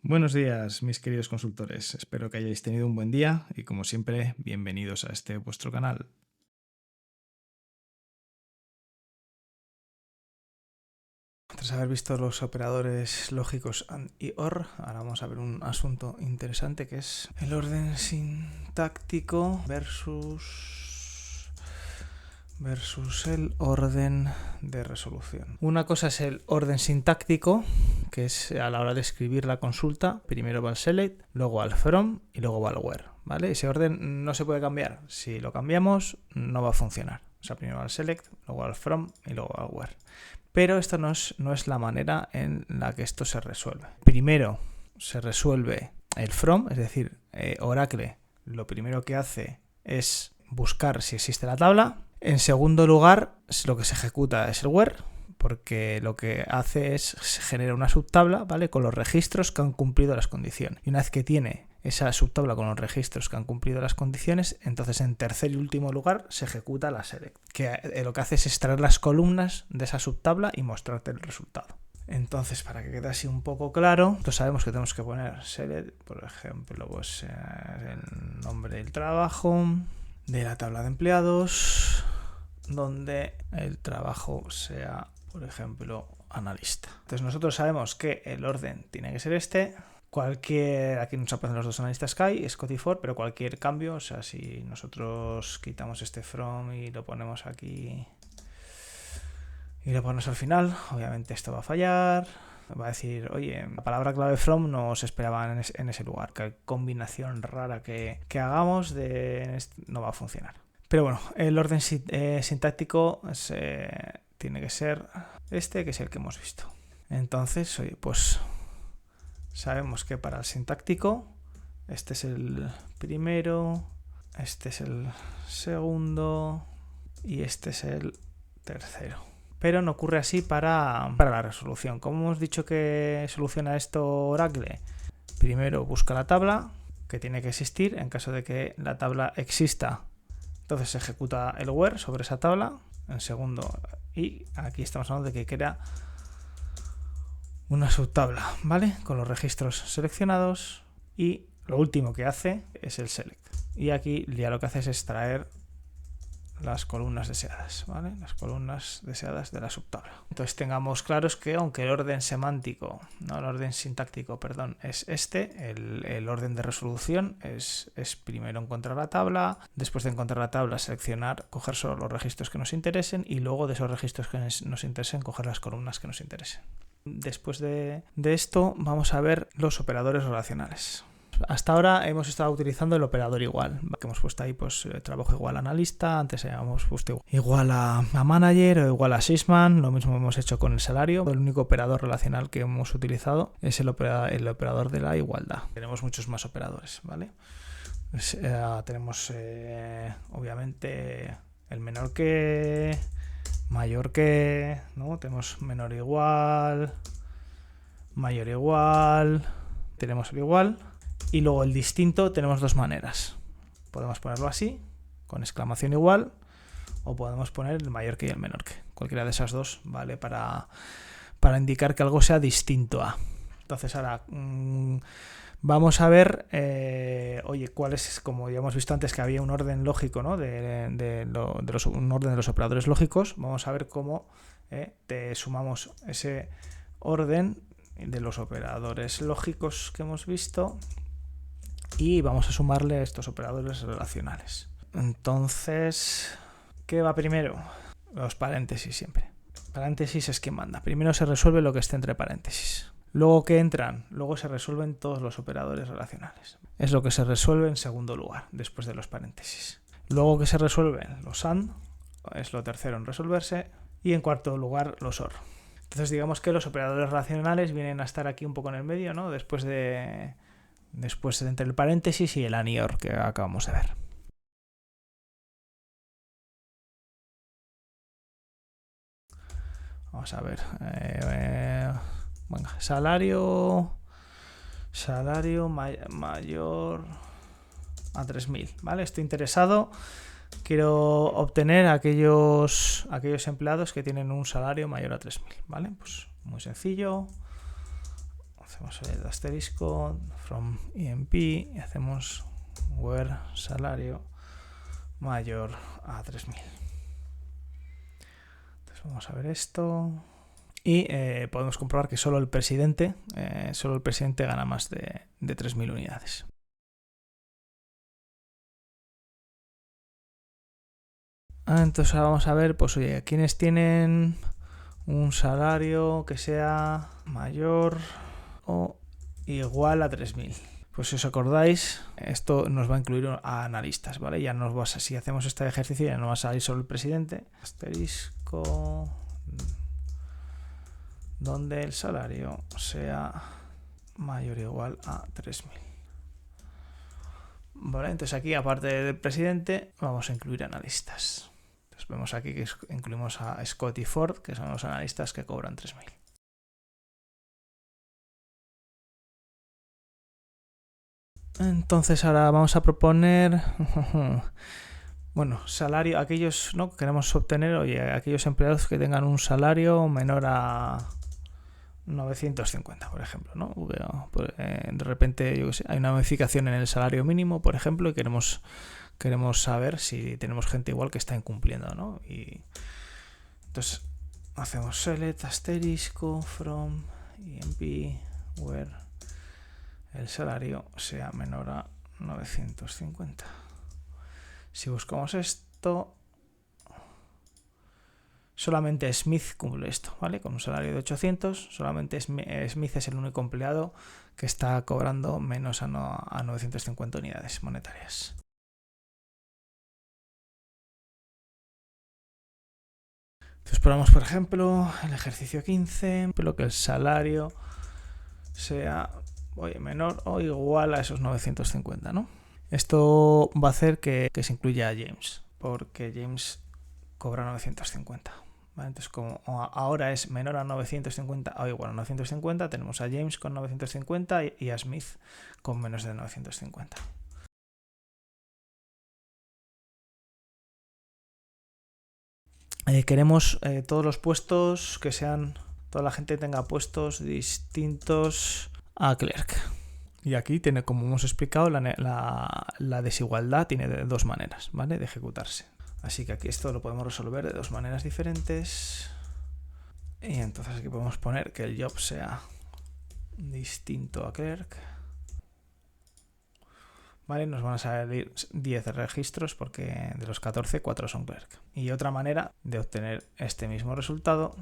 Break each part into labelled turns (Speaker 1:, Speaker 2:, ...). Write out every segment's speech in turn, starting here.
Speaker 1: Buenos días, mis queridos consultores. Espero que hayáis tenido un buen día y, como siempre, bienvenidos a este vuestro canal. Tras haber visto los operadores lógicos AND y OR, ahora vamos a ver un asunto interesante que es el orden sintáctico versus el orden de resolución. Una cosa es el orden sintáctico, que es a la hora de escribir la consulta. Primero va al select, luego al from y luego va al where, ¿vale? Ese orden no se puede cambiar. Si lo cambiamos, no va a funcionar. O sea, primero al select, luego al from y luego al where. Pero esto no es la manera en la que esto se resuelve. Primero se resuelve el from, es decir, Oracle lo primero que hace es buscar si existe la tabla. En segundo lugar, lo que se ejecuta es el where, porque lo que hace es generar una subtabla, ¿vale?, con los registros que han cumplido las condiciones. Y una vez que tiene esa subtabla con los registros que han cumplido las condiciones, entonces en tercer y último lugar se ejecuta la select, que lo que hace es extraer las columnas de esa subtabla y mostrarte el resultado. Entonces, para que quede así un poco claro, entonces sabemos que tenemos que poner select, por ejemplo, pues el nombre del trabajo, de la tabla de empleados, donde el trabajo sea, por ejemplo, analista. Entonces nosotros sabemos que el orden tiene que ser este. Aquí nos aparecen los dos analistas que hay, Scott y Ford, pero cualquier cambio, o sea, si nosotros quitamos este from y lo ponemos aquí y lo ponemos al final, obviamente esto va a fallar. Va a decir, oye, la palabra clave from no se esperaba en ese lugar. ¿Qué combinación rara que hagamos no va a funcionar? Pero bueno, el orden sintáctico tiene que ser este, que es el que hemos visto. Entonces, oye, pues sabemos que para el sintáctico este es el primero, este es el segundo y este es el tercero. Pero no ocurre así para la resolución. ¿Cómo hemos dicho que soluciona esto Oracle? Primero busca la tabla, que tiene que existir. En caso de que la tabla exista, entonces se ejecuta el where sobre esa tabla. En segundo, y aquí estamos hablando de que crea una subtabla, ¿vale?, con los registros seleccionados. Y lo último que hace es el select. Y aquí ya lo que hace es extraer las columnas deseadas, ¿vale?, las columnas deseadas de la subtabla. Entonces tengamos claros que aunque el orden semántico, no, el orden sintáctico, perdón, es este, el orden de resolución es primero encontrar la tabla, después de encontrar la tabla seleccionar, coger solo los registros que nos interesen y luego de esos registros que nos interesen coger las columnas que nos interesen. Después de esto vamos a ver los operadores relacionales. Hasta ahora hemos estado utilizando el operador igual, que hemos puesto ahí pues trabajo igual a analista, antes habíamos puesto igual a manager o igual a salesman, lo mismo hemos hecho con el salario. El único operador relacional que hemos utilizado es el operador de la igualdad. Tenemos muchos más operadores, ¿vale? Pues, tenemos obviamente el menor que, mayor que, ¿no? Tenemos menor igual, mayor igual, tenemos el igual. Y luego el distinto tenemos dos maneras. Podemos ponerlo así, con exclamación igual, o podemos poner el mayor que y el menor que. Cualquiera de esas dos vale para indicar que algo sea distinto a. Entonces ahora vamos a ver, oye, cuál es, como ya hemos visto antes que había un orden lógico, ¿no?, un orden de los operadores lógicos. Vamos a ver cómo te sumamos ese orden de los operadores lógicos que hemos visto y vamos a sumarle estos operadores relacionales. Entonces, ¿qué va primero? Los paréntesis siempre. Paréntesis es quien manda. Primero se resuelve lo que esté entre paréntesis. Luego que entran, luego se resuelven todos los operadores relacionales. Es lo que se resuelve en segundo lugar, después de los paréntesis. Luego que se resuelven los AND, es lo tercero en resolverse. Y en cuarto lugar, los OR. Entonces digamos que los operadores relacionales vienen a estar aquí un poco en el medio, ¿no?, después de entre el paréntesis y el AND y OR que acabamos de ver. Vamos a ver. Venga, salario mayor a 3.000, ¿vale? Estoy interesado. Quiero obtener aquellos empleados que tienen un salario mayor a 3.000, ¿vale? Pues muy sencillo. hacemos el asterisco from EMP y hacemos where salario mayor a 3.000. Entonces vamos a ver esto y podemos comprobar que solo el presidente gana más de 3.000 unidades. Entonces ahora vamos a ver, pues oye, quienes tienen un salario que sea mayor o igual a 3.000. Pues si os acordáis, esto nos va a incluir a analistas, ¿vale? Ya nos va a, si hacemos este ejercicio ya no va a salir solo el presidente. Asterisco donde el salario sea mayor o igual a 3.000. Vale, entonces aquí aparte del presidente vamos a incluir analistas. Entonces vemos aquí que incluimos a Scott y Ford, que son los analistas que cobran 3.000. Entonces ahora vamos a proponer, bueno, salario, aquellos, ¿no? Queremos obtener, oye, aquellos empleados que tengan un salario menor a 950, por ejemplo, ¿no? De repente, yo qué sé, hay una modificación en el salario mínimo, por ejemplo, y queremos saber si tenemos gente igual que está incumpliendo, ¿no? Y entonces hacemos select asterisco from emp where el salario sea menor a 950. Si buscamos esto, solamente Smith cumple esto, ¿vale? Con un salario de 800, solamente Smith es el único empleado que está cobrando menos a 950 unidades monetarias. Entonces probamos, por ejemplo, el ejercicio 15, pero que el salario sea menor o igual a esos 950, ¿no? Esto va a hacer que se incluya a James, porque James cobra 950. ¿Vale? Entonces, como ahora es menor a 950 o igual a 950, tenemos a James con 950 y a Smith con menos de 950. Queremos todos los puestos que sean, toda la gente tenga puestos distintos a clerk. Y aquí tiene, como hemos explicado, la desigualdad tiene dos maneras, ¿vale? De ejecutarse. Así que aquí esto lo podemos resolver de dos maneras diferentes. Y entonces aquí podemos poner que el job sea distinto a clerk. ¿Vale? Nos van a salir 10 registros porque de los 14, 4 son clerk. Y otra manera de obtener este mismo resultado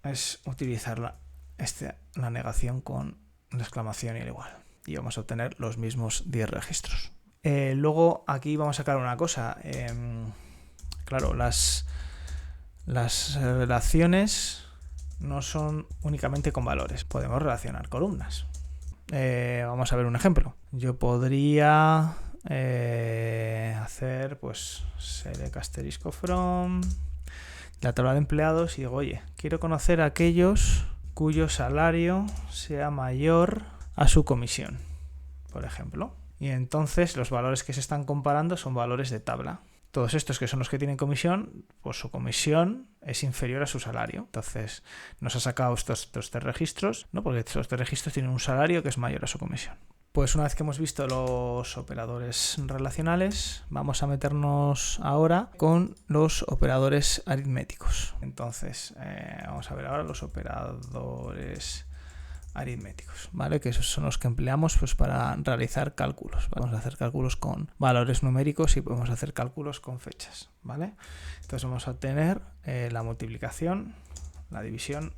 Speaker 1: es utilizar la negación con la exclamación y el igual. Y vamos a obtener los mismos 10 registros. Luego aquí vamos a sacar una cosa. Claro, las relaciones no son únicamente con valores. Podemos relacionar columnas. Vamos a ver un ejemplo. Yo podría hacer pues select asterisco from la tabla de empleados y digo, oye, quiero conocer a aquellos cuyo salario sea mayor a su comisión, por ejemplo. Y entonces los valores que se están comparando son valores de tabla. Todos estos que son los que tienen comisión, pues su comisión es inferior a su salario. Entonces nos ha sacado estos 3 registros, ¿no? Porque estos 3 registros tienen un salario que es mayor a su comisión. Pues una vez que hemos visto los operadores relacionales, vamos a meternos ahora con los operadores aritméticos. Entonces vamos a ver ahora los operadores aritméticos, ¿vale? Que esos son los que empleamos pues para realizar cálculos. Vamos a hacer cálculos con valores numéricos y podemos hacer cálculos con fechas, ¿vale? Entonces vamos a obtener la multiplicación, la división,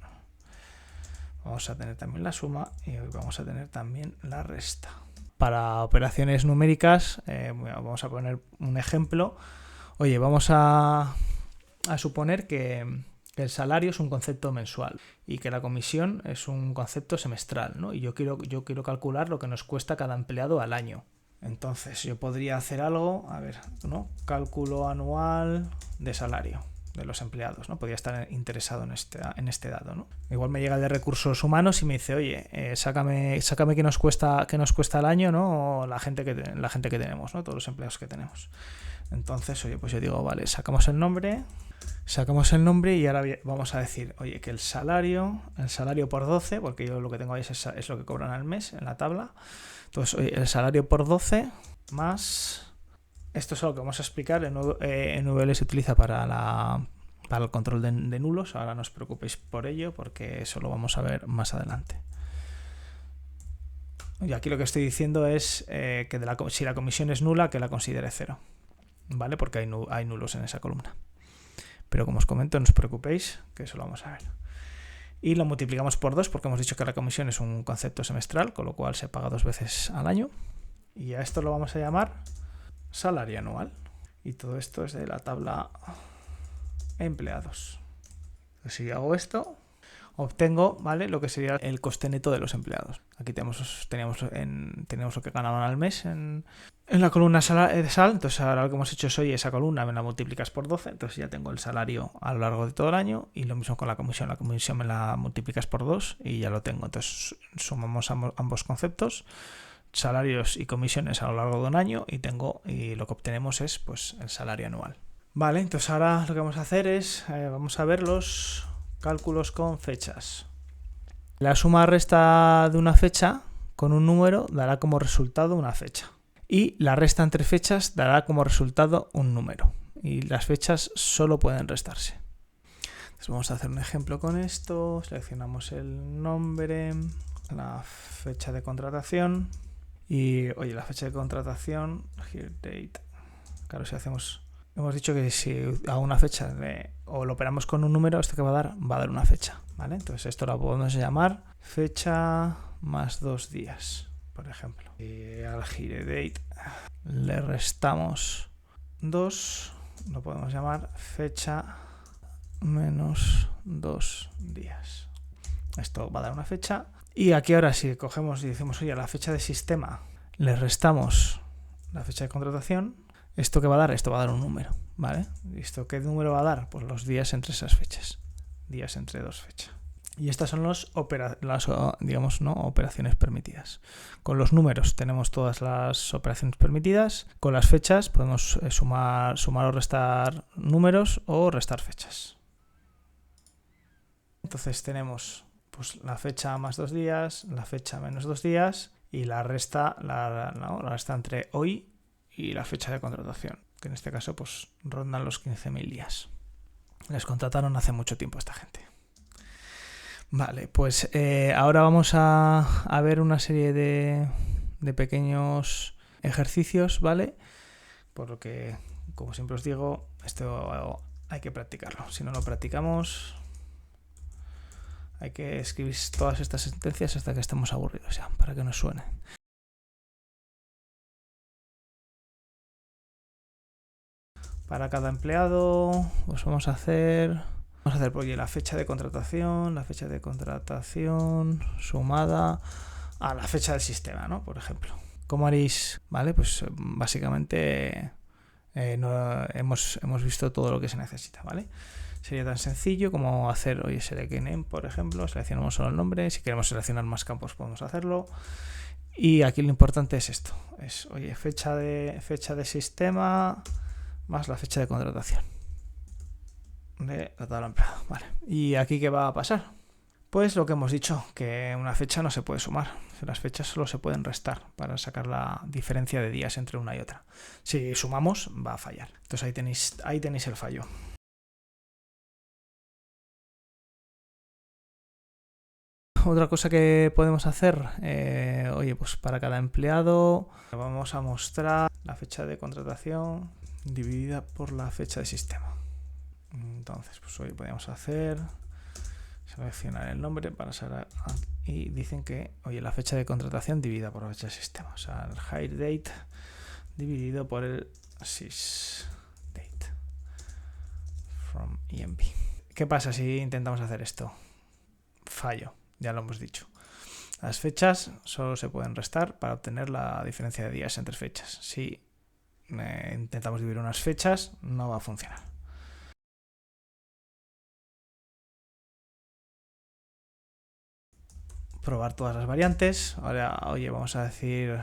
Speaker 1: vamos a tener también la suma y vamos a tener también la resta. Para operaciones numéricas, vamos a poner un ejemplo. Oye, vamos a suponer que el salario es un concepto mensual y que la comisión es un concepto semestral, ¿no? Y yo quiero calcular lo que nos cuesta cada empleado al año. Entonces yo podría hacer algo, a ver, ¿no? Cálculo anual de salario. los empleados, ¿no? Podría estar interesado en este dato, ¿no? Igual me llega el de recursos humanos y me dice, oye, sácame qué nos cuesta al año, ¿no? O la gente que tenemos, ¿no? Todos los empleados que tenemos. Entonces, oye, pues yo digo, vale, sacamos el nombre y ahora vamos a decir, oye, que el salario por 12, porque yo lo que tengo ahí es lo que cobran al mes en la tabla. Entonces, oye, el salario por 12 más... Esto es algo que vamos a explicar. En VL se utiliza para el control de nulos. Ahora no os preocupéis por ello, porque eso lo vamos a ver más adelante. Y aquí lo que estoy diciendo es que si la comisión es nula, que la considere 0. ¿Vale? Porque hay nulos en esa columna. Pero como os comento, no os preocupéis, que eso lo vamos a ver. Y lo multiplicamos por 2, porque hemos dicho que la comisión es un concepto semestral, con lo cual se paga 2 veces al año. Y a esto lo vamos a llamar salario anual. Y todo esto es de la tabla empleados. Entonces, si hago esto, obtengo, ¿vale?, lo que sería el coste neto de los empleados. Aquí tenemos lo que ganaban al mes en la columna de sal. Entonces ahora lo que hemos hecho es, oye, esa columna me la multiplicas por 12, entonces ya tengo el salario a lo largo de todo el año, y lo mismo con la comisión me la multiplicas por 2 y ya lo tengo. Entonces sumamos ambos conceptos, salarios y comisiones a lo largo de un año, y lo que obtenemos es, pues, el salario anual. Vale, entonces ahora lo que vamos a hacer es, vamos a ver los cálculos con fechas. La suma resta de una fecha con un número dará como resultado una fecha. Y la resta entre fechas dará como resultado un número. Y las fechas solo pueden restarse. Entonces vamos a hacer un ejemplo con esto. Seleccionamos el nombre, la fecha de contratación. Y, oye, la fecha de contratación, here date. Claro, hemos dicho que si hago una fecha o lo operamos con un número, esto que va a dar una fecha, ¿vale? Entonces esto lo podemos llamar fecha más 2 días, por ejemplo. Y al here date le restamos 2, lo podemos llamar fecha menos 2 días. Esto va a dar una fecha. Y aquí ahora si cogemos y decimos, oye, a la fecha de sistema le restamos la fecha de contratación, ¿esto qué va a dar? Esto va a dar un número, ¿vale? ¿Y esto qué número va a dar? Pues los días entre esas fechas. Días entre dos fechas. Y estas son las operaciones permitidas. Con los números tenemos todas las operaciones permitidas. Con las fechas podemos sumar o restar números o restar fechas. Entonces tenemos, pues, la fecha más 2 días, la fecha menos 2 días y la resta entre hoy y la fecha de contratación, que en este caso, pues, rondan los 15.000 días. Les contrataron hace mucho tiempo a esta gente. Vale, pues ahora vamos a ver una serie de pequeños ejercicios, ¿vale? Por lo que, como siempre os digo, esto hay que practicarlo. Si no lo practicamos, hay que escribir todas estas sentencias hasta que estemos aburridos ya, para que nos suene. Para cada empleado, pues vamos a hacer, oye, la fecha de contratación sumada a la fecha del sistema, ¿no? Por ejemplo. ¿Cómo haréis? Vale, pues básicamente hemos visto todo lo que se necesita, ¿vale? Sería tan sencillo como hacer, oye, select name, por ejemplo, seleccionamos solo el nombre. Si queremos seleccionar más campos podemos hacerlo. Y aquí lo importante es esto, es, oye, fecha de sistema más la fecha de contratación de la tabla empleado, vale. ¿Y aquí qué va a pasar? Pues lo que hemos dicho, que una fecha no se puede sumar, las fechas solo se pueden restar para sacar la diferencia de días entre una y otra. Si sumamos va a fallar. Entonces ahí tenéis el fallo. Otra cosa que podemos hacer, oye, pues para cada empleado vamos a mostrar la fecha de contratación dividida por la fecha de sistema. Entonces, pues hoy podemos seleccionar el nombre para saber, y dicen que, oye, la fecha de contratación dividida por la fecha de sistema, o sea, el hire date dividido por el sys date from EMP. ¿Qué pasa si intentamos hacer esto? Fallo, ya lo hemos dicho. Las fechas solo se pueden restar para obtener la diferencia de días entre fechas. Si intentamos dividir unas fechas, no va a funcionar. probar todas las variantes. Ahora, oye, vamos a decir,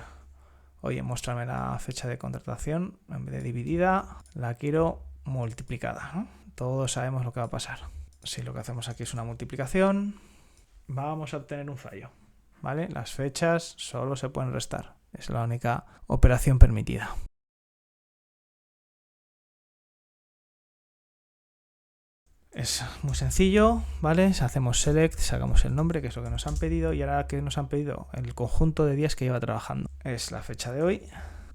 Speaker 1: oye, muéstrame la fecha de contratación en vez de dividida, la quiero multiplicada, ¿no? Todos sabemos lo que va a pasar. Si lo que hacemos aquí es una multiplicación, vamos a obtener un fallo, ¿vale? Las fechas solo se pueden restar. Es la única operación permitida. Es muy sencillo, ¿vale? Hacemos select, sacamos el nombre, que es lo que nos han pedido, y ahora que nos han pedido el conjunto de días que lleva trabajando. Es la fecha de hoy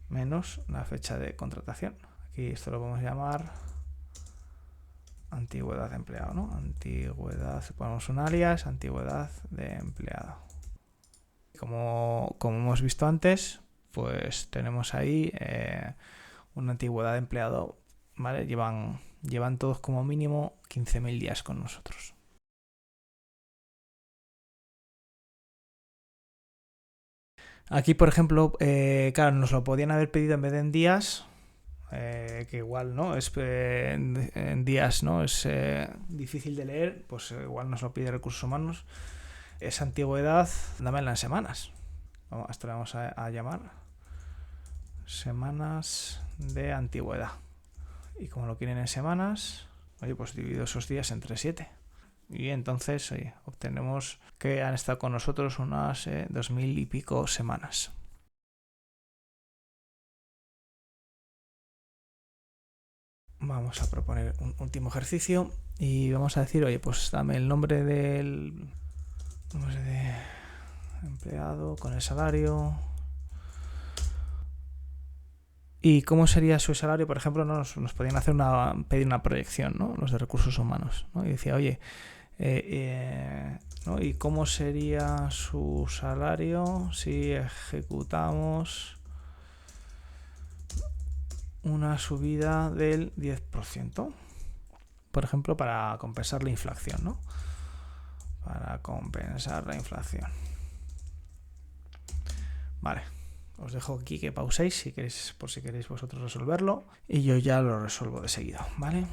Speaker 1: menos la fecha de contratación. Aquí esto lo podemos llamar antigüedad de empleado, ¿no? Antigüedad, ponemos un alias, antigüedad de empleado. Como hemos visto antes, pues tenemos ahí una antigüedad de empleado, ¿vale? Llevan todos como mínimo 15.000 días con nosotros. Aquí, por ejemplo, claro, nos lo podían haber pedido en vez de en días, que igual, ¿no? En días, ¿no? Es difícil de leer, pues igual nos lo pide Recursos Humanos. Esa antigüedad, dámela en semanas. Esto le vamos a llamar semanas de antigüedad. Y como lo quieren en semanas, oye, pues divido esos días entre 7. Y entonces obtenemos que han estado con nosotros unas 2.000 y pico semanas. Vamos a proponer un último ejercicio y vamos a decir, oye, pues dame el nombre del empleado con el salario. ¿Y cómo sería su salario? Por ejemplo, nos podían pedir una proyección, ¿no? Los de Recursos Humanos, ¿no? Y decía, oye, ¿no? ¿Y cómo sería su salario si ejecutamos una subida del 10%? Por ejemplo, para compensar la inflación, ¿no? Para compensar la inflación. Vale. Os dejo aquí que pauséis si queréis, por si queréis vosotros resolverlo, y yo ya lo resuelvo de seguido, ¿vale?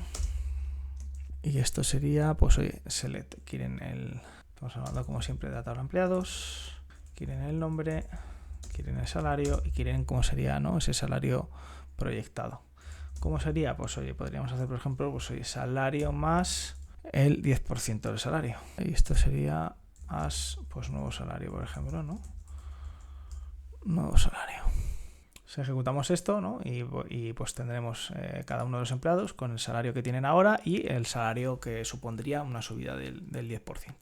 Speaker 1: Y esto sería, pues oye, select, estamos hablando como siempre de tabla empleados, quieren el nombre, quieren el salario y quieren cómo sería, ¿no? Ese salario proyectado. ¿Cómo sería? Pues oye, podríamos hacer, por ejemplo, pues oye, salario más el 10% del salario. Y esto sería pues nuevo salario, por ejemplo, ¿no? Nuevo salario. Si ejecutamos esto, ¿no? Y pues tendremos cada uno de los empleados con el salario que tienen ahora y el salario que supondría una subida del 10%.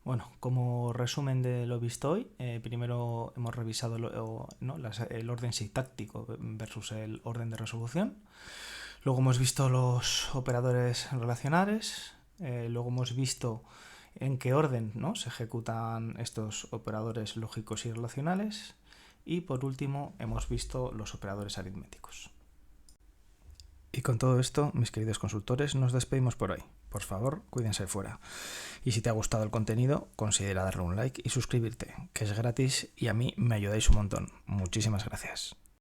Speaker 1: Bueno, como resumen de lo visto hoy, primero hemos revisado el orden sintáctico versus el orden de resolución. Luego hemos visto los operadores relacionales. Luego hemos visto en qué orden, ¿no? Se ejecutan estos operadores lógicos y relacionales. Y por último hemos visto los operadores aritméticos. Y con todo esto, mis queridos consultores, nos despedimos por hoy. Por favor, cuídense fuera. Y si te ha gustado el contenido, considera darle un like y suscribirte, que es gratis y a mí me ayudáis un montón. Muchísimas gracias.